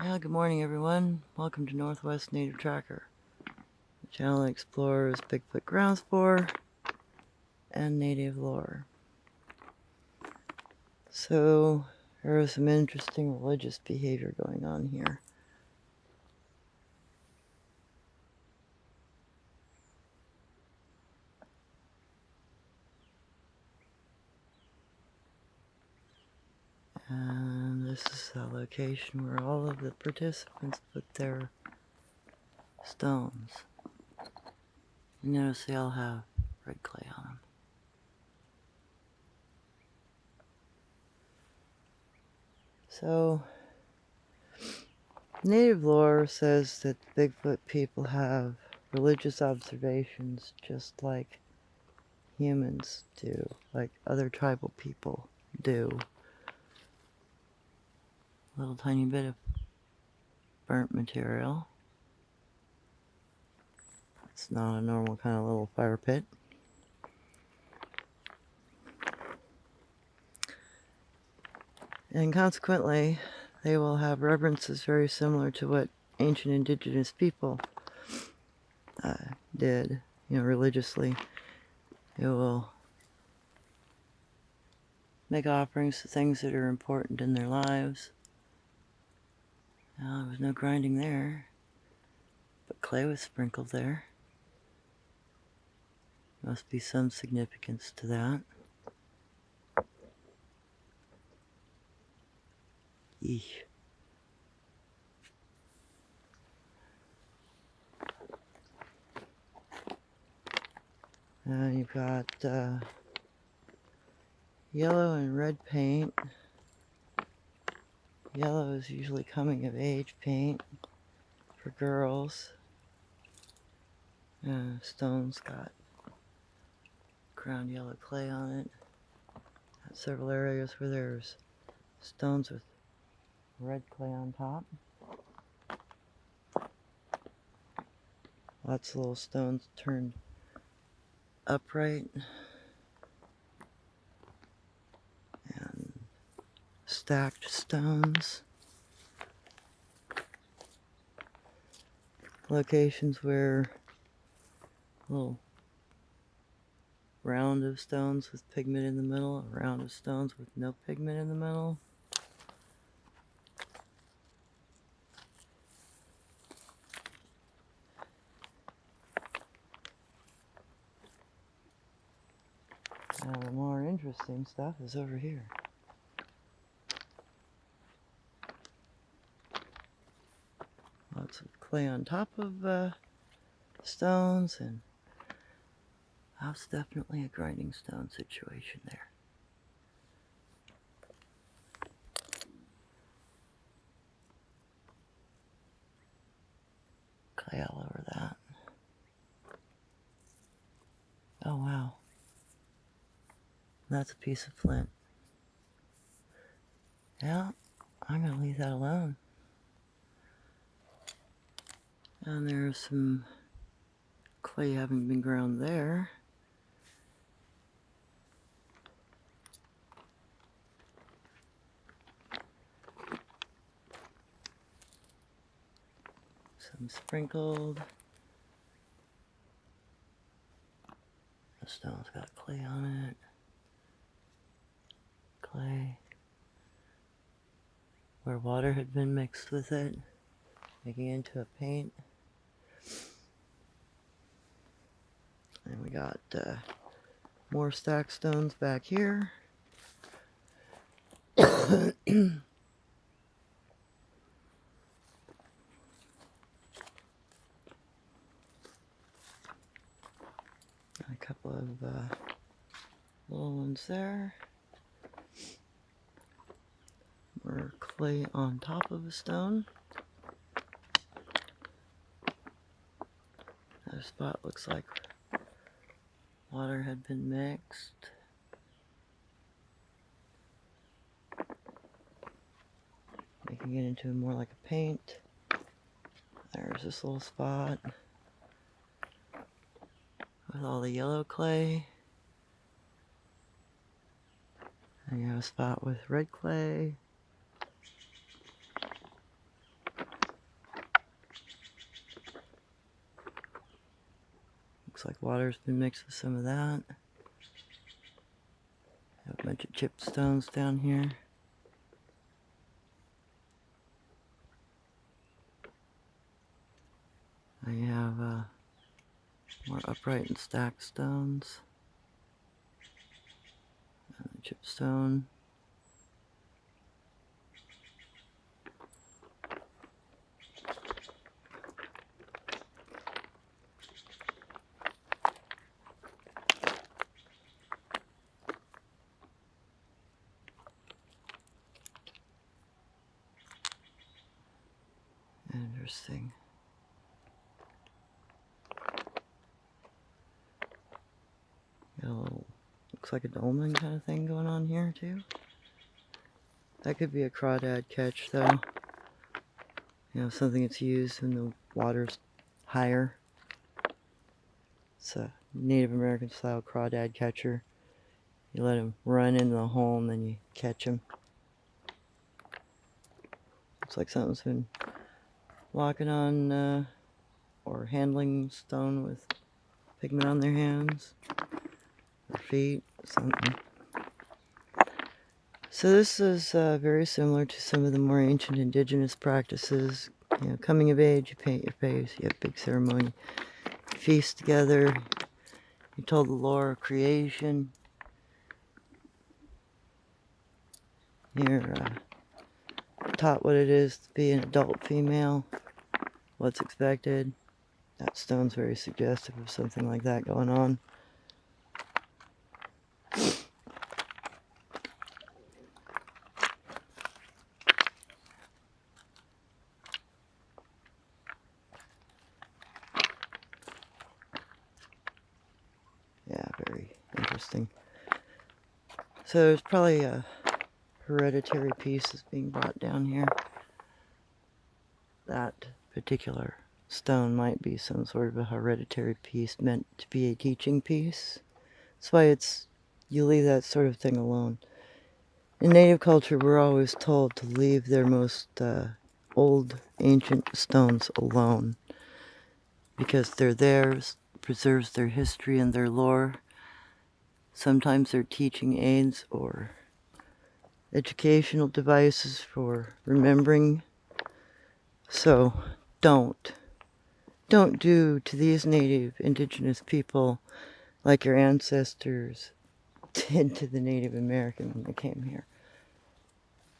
Yeah, good morning everyone. Welcome to Northwest Native Tracker, the channel that explores Bigfoot ground spore and native lore. So there was some interesting religious behavior going on here. And this is the location where all of the participants put their stones. You notice they all have red clay on them. So, native lore says that Bigfoot people have religious observations just like humans do, like other tribal people do. A little tiny bit of burnt material. It's not a normal kind of little fire pit. And consequently, they will have reverences very similar to what ancient indigenous people did, religiously. They will make offerings to things that are important in their lives. Now, there was no grinding there, but clay was sprinkled there. Must be some significance to that. Eesh. You've got yellow and red paint. Yellow is usually coming of age paint for girls. Stone's got ground yellow clay on it. Got several areas where there's stones with red clay on top. Lots of little stones turned upright and stacked stones. Locations where a little round of stones with pigment in the middle, a round of stones with no pigment in the middle. Now the more interesting stuff is over here. Lots of clay on top of stones, and that's definitely a grinding stone situation there. Clay all over that. Oh wow. That's a piece of flint. Yeah, I'm gonna leave that alone. And there's some clay having been ground there. Some sprinkled. The stone's got clay on it. Clay. Where water had been mixed with it, making it into a paint. And we got more stacked stones back here. A couple of little ones there. More clay on top of a stone. That spot looks like water had been mixed. Making it into more like a paint. There's this little spot with all the yellow clay. And you have a spot with red clay. water's been mixed with some of that. Have a bunch of chipped stones down here. I have more upright and stacked stones. Chip stone. Interesting. Got a little, looks like a dolmen kind of thing going on here too. That could be a crawdad catch though. You know, something that's used when the water's higher. It's a Native American style crawdad catcher. You let him run into the hole and then you catch him. Looks like something's been walking on or handling stone with pigment on their hands or feet, something. So this is very similar to some of the more ancient indigenous practices. You know, coming of age, you paint your face, you have big ceremony, you feast together, you told the lore of creation. You're taught what it is to be an adult female, what's expected. That stone's very suggestive of something like that going on. Yeah, very interesting. So there's probably a hereditary piece that's being brought down here. That particular stone might be some sort of a hereditary piece meant to be a teaching piece. That's why you leave that sort of thing alone. In Native culture, we're always told to leave their most old, ancient stones alone because they're theirs, preserves their history and their lore. Sometimes they're teaching aids or educational devices for remembering. So don't do to these native indigenous people like your ancestors did to the Native American when they came here.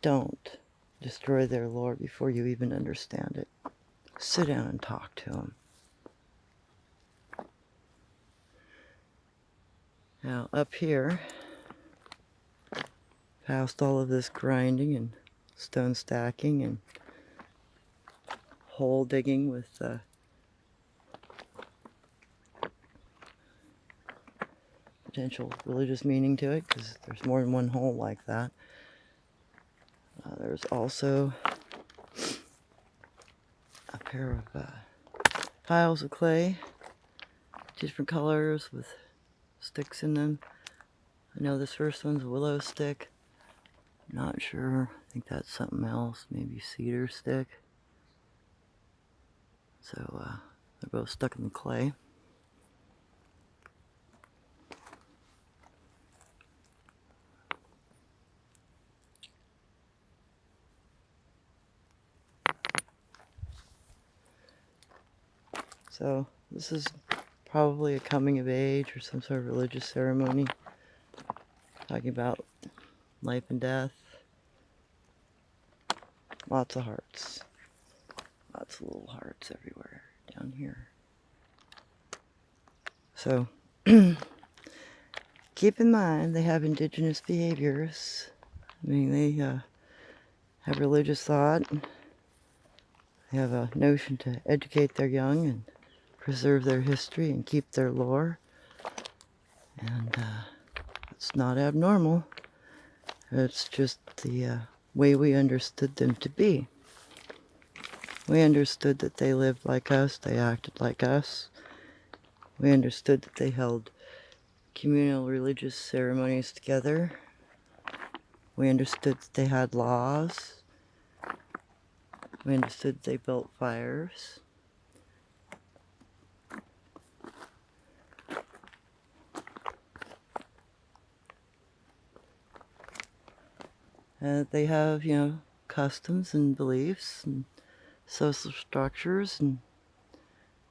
Don't destroy their lore before you even understand it. Sit down and talk to them. Now up here, past all of this grinding and stone stacking and hole digging with potential religious meaning to it, because there's more than one hole like that. There's also a pair of piles of clay, different colors with sticks in them. I know this first one's a willow stick. I'm not sure. I think that's something else, maybe cedar stick. So they're both stuck in the clay. So this is probably a coming of age or some sort of religious ceremony, talking about life and death. Lots of hearts. Lots of little hearts everywhere down here. So keep in mind they have indigenous behaviors. I mean, they have religious thought. They have a notion to educate their young and preserve their history and keep their lore. And it's not abnormal. It's just the way we understood them to be. We understood that they lived like us, they acted like us. We understood that they held communal religious ceremonies together. We understood that they had laws. We understood they built fires. They have, customs and beliefs and social structures and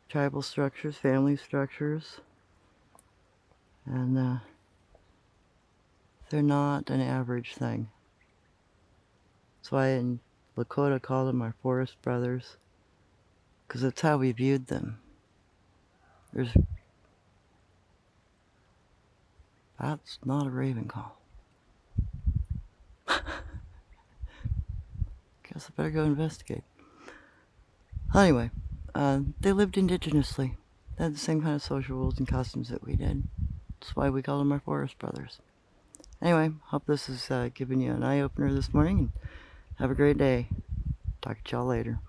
tribal structures, family structures. And they're not an average thing. That's why in Lakota called them our forest brothers, because that's how we viewed them. That's not a raven call. Guess I better go investigate. Anyway, they lived indigenously. They had the same kind of social rules and customs that we did. That's why we call them our forest brothers. Anyway, hope this has given you an eye-opener this morning, and have a great day. Talk to y'all later.